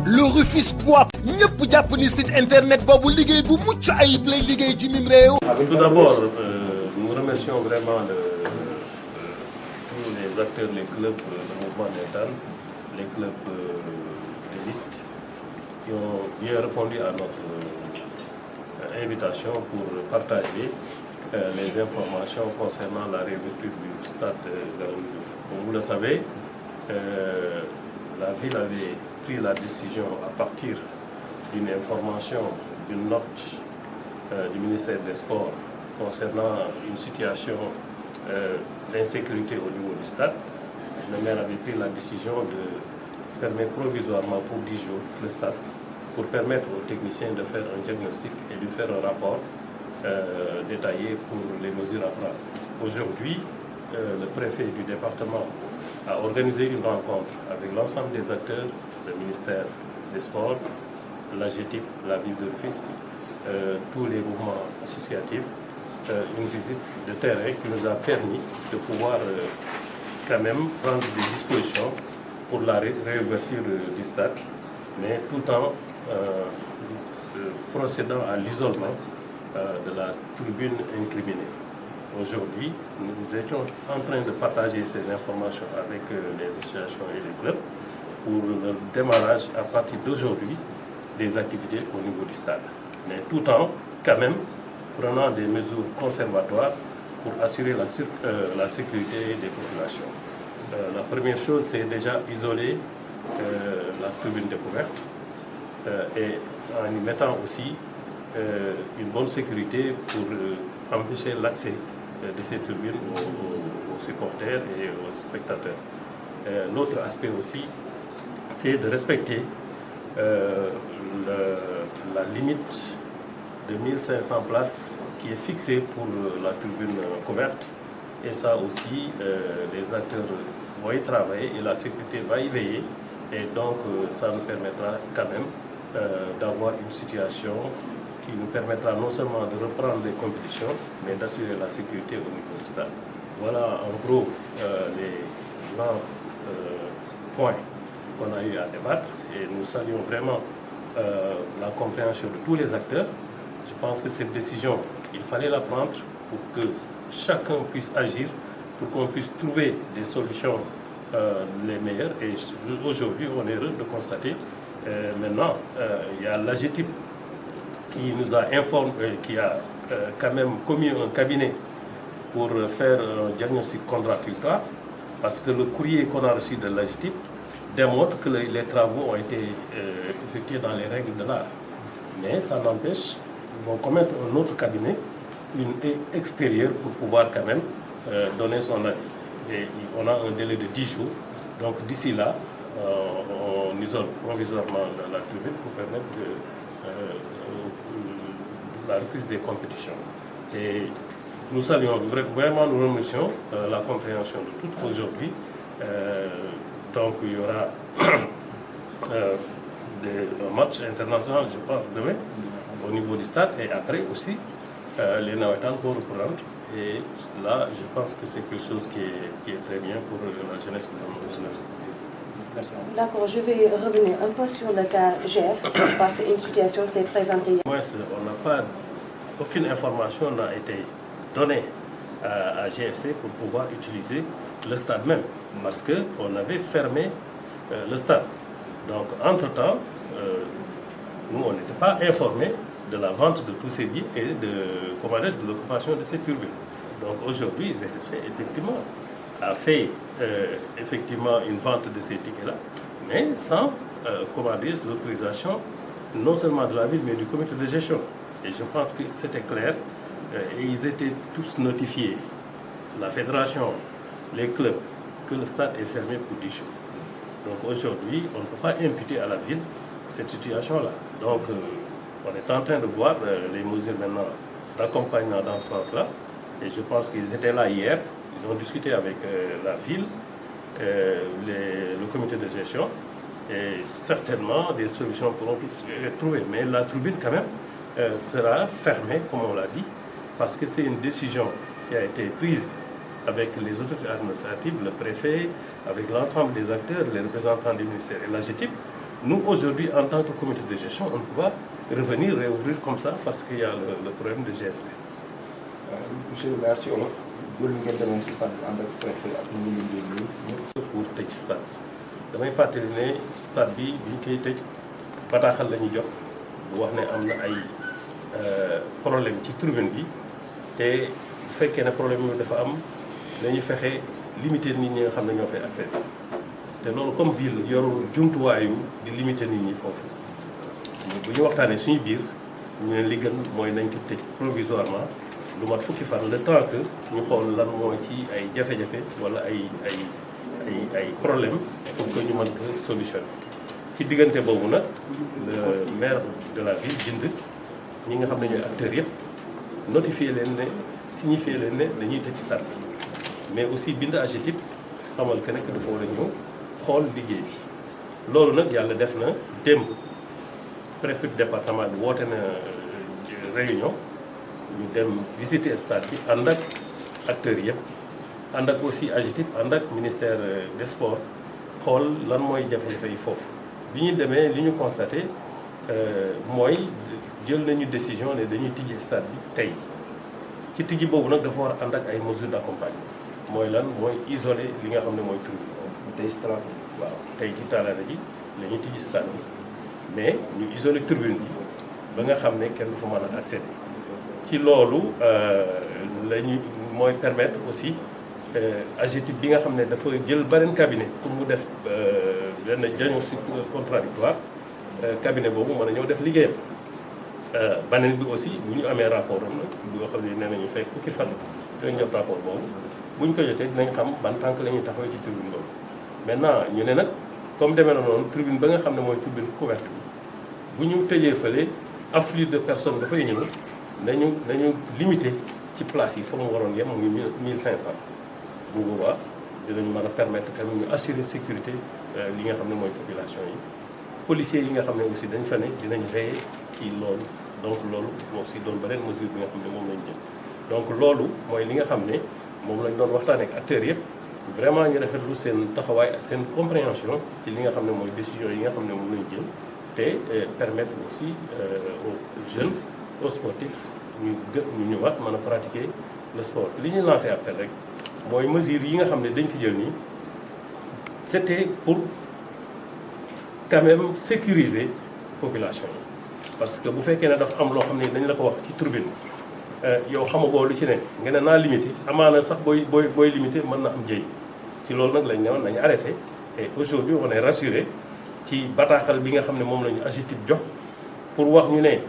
le Rufisquois ñëpp jàpp ni site internet boobu liggéey bu mucc ayib lay liggéey ci mim réew. Tout d'abord, nous remercions vraiment tous les acteurs, les clubs, le mouvement d'État, les clubs d'élite qui ont bien répondu à notre invitation pour partager les informations concernant la réouverture du stade Galandou Diouf. Comme vous le savez, la ville avait pris la décision à partir d'une information, d'une note du ministère des Sports concernant une situation d'insécurité au niveau du stade. Le maire avait pris la décision de fermer provisoirement pour 10 jours le stade pour permettre aux techniciens de faire un diagnostic et de faire un rapport détaillé pour les mesures à prendre. Aujourd'hui, le préfet du département a organisé une rencontre avec l'ensemble des acteurs, le ministère des Sports, l'AGETIP, la ville de Rufisque, tous les mouvements associatifs, une visite de terrain qui nous a permis de pouvoir quand même prendre des dispositions pour la réouverture du stade, mais tout en procédant à l'isolement de la tribune incriminée. Aujourd'hui, nous étions en train de partager ces informations avec les associations et les clubs pour le démarrage à partir d'aujourd'hui des activités au niveau du stade. Mais tout en, quand même, prenant des mesures conservatoires pour assurer la sécurité des populations. La première chose, c'est déjà isoler la tribune découverte et en y mettant aussi une bonne sécurité pour empêcher l'accès de ces tribunes aux supporters et aux spectateurs. L'autre aspect aussi, c'est de respecter la limite de 1500 places qui est fixée pour la tribune couverte. Et ça aussi, les acteurs vont y travailler et la sécurité va y veiller. Et donc, ça nous permettra quand même d'avoir une situation qui nous permettra non seulement de reprendre les compétitions, mais d'assurer la sécurité au niveau du stade. Voilà en gros les grands points qu'on a eu à débattre et nous saluons vraiment la compréhension de tous les acteurs. Je pense que cette décision, il fallait la prendre pour que chacun puisse agir, pour qu'on puisse trouver des solutions les meilleures. Et aujourd'hui, on est heureux de constater maintenant, il y a l'AGETIP qui nous a informé, qui a quand même commis un cabinet pour faire un diagnostic contradictoire, parce que le courrier qu'on a reçu de l'AGETIP démontre que les travaux ont été effectués dans les règles de l'art. Mais ça n'empêche, ils vont commettre un autre cabinet, une extérieure, pour pouvoir quand même donner son avis. Et on a un délai de 10 jours. Donc d'ici là, on isole provisoirement la tribune pour permettre la reprise des compétitions. Et nous saluons vraiment, nous remercions la compréhension de toutes aujourd'hui. Donc il y aura un match international, je pense, demain au niveau du stade et après aussi les Nawetan vont reprendre. Et là, je pense que c'est quelque chose qui est très bien pour la jeunesse de notre. D'accord, je vais revenir un peu sur le cas GF parce qu'une situation s'est présentée. Aucune information n'a été donnée à GFC pour pouvoir utiliser le stade même, parce qu'on avait fermé le stade. Donc, entre-temps, nous, on n'était pas informés de la vente de tous ces billets et de l'occupation de ces tribunes. Donc, aujourd'hui, GFC, effectivement, a fait effectivement une vente de ces tickets-là, mais sans l'autorisation non seulement de la ville, mais du comité de gestion. Et je pense que c'était clair, et ils étaient tous notifiés, la fédération, les clubs, que le stade est fermé pour 10 jours. Donc aujourd'hui, on ne peut pas imputer à la ville cette situation-là. Donc on est en train de voir les mesures maintenant d'accompagnement dans ce sens-là. Et je pense qu'ils étaient là hier, ils ont discuté avec la ville, le comité de gestion, et certainement des solutions pourront être trouvées. Mais la tribune quand même sera fermée, comme on l'a dit, parce que c'est une décision qui a été prise avec les autorités administratives, le préfet, avec l'ensemble des acteurs, les représentants du ministère et l'AGETIP. nous aujourd'hui en tant que comité de gestion on ne peut pas revenir réouvrir comme ça parce qu'il y a le problème de GFC. Monsieur le maire ci olof loolu ngeen demoon ci stade bi ànd ak préfet ak ñu ngi leen pour tëj stade bi damay fàttali ne stade bi bi ñu koy tëj bataaxal la ñu jot bu wax ne am na ay problème ci tribune bi te bu fekkee ne problème bi dafa am dañuy fexe limiter nit ñi nga xam ne ñoo fay accès te loolu comme ville yorul jumtuwaayu di limiter nit ñi foofu bu ñu waxtaanee suñu biir ñu ne li gën mooy nañ ko tëj provisoirement lu mat fukki fan le temps que ñu xool lan moo ci ay jafe-jafe wala ay problème pour que ñu mën ko solutionner ci diggante boobu nag le maire de la ville bind ñi nga xam ne ñooy acteurs yëpp notifier leen ne signifier leen ne dañuy tëj stade mais aussi bind AGETIP xamal que nekk dafa war a ñëw xool liggéey bi loolu nag yàlla def na démb préfet département bi woote na réunion ñu dem visiter stade bi ànd ak acteurs yëpp ànd ak aussi AGETIP ànd ak ministère des sports xool lan mooy jafe-jafe yi foofu bi ñu demee li ñu constaté mooy jël nañu décision ne dañuy tijji stade bi tey ci tijji boobu nag dafa war a ànd ak ay mesures d'accompagnement mooy lan mooy isoler li nga xam ne mooy tribune tey si talaata waaw tey ci talaata ji la ñuy tijji stade bi mais ñu isoler tribune bi ba nga xam ne kenn du fa mën a accéder ci loolu la ñu mooy permettre aussi AGETIP bi nga xam ne dafa jël beneen cabinet pour mu def benn diagnostic contradictoire cabinet boobu mën a ñëw def liggéeyam beneen bi aussi bu ñu amee rapport am nag bu nga xam ne nee nañu fekk fukki fan dinañ jot rapport boobu bu ñu ko jotee dinañ xam ban tànk la ñuy taxawee ci tribune boobu maintenant ñu ne nag comme demee na noonu tribune ba nga xam ne mooy tribune couverte bi bu ñu tëjee fële afflux de personnes dafay ñëw nañu limité ci place yi fa mu waroon yem muy 1500 bu boobaa dinañ mën a permettre tamit ñu assurer sécurité li nga xam ne mooy population yi policiers yi nga xam ne aussi dañ fa ne dinañ veiller ci loolu donc loolu aussi doon beneen mesure bi nga xam ne moom lañ jël donc loolu mooy li nga xam ne moom lañ doon waxtaanee ak acteurs yëpp vraiment ñu rafetlu seen taxawaay ak seen compréhension ci li nga xam ne mooy décision yi nga xam ne moom lañ jël te permettre aussi aux jeunes aux sportifs ñu ñu ñëwaat mën a pratiquer le sport li ñuy lancé appel rek mooy mesures yi nga xam ne dañ ko jël nii c'était pour quand même sécuriser population yi parce que bu fekkee ne dafa am loo xam ne dañ la ko wax ci tribune yow xamagoo lu ci ne nga ne naa limité amaana sax booy limité mën na am jëy ci loolu nag lañ ne woon nañu arrêté et aujourd'hui on est rassuré ci bataaxal bi nga xam ne moom la ñu AGETIP jox pour wax ñu ne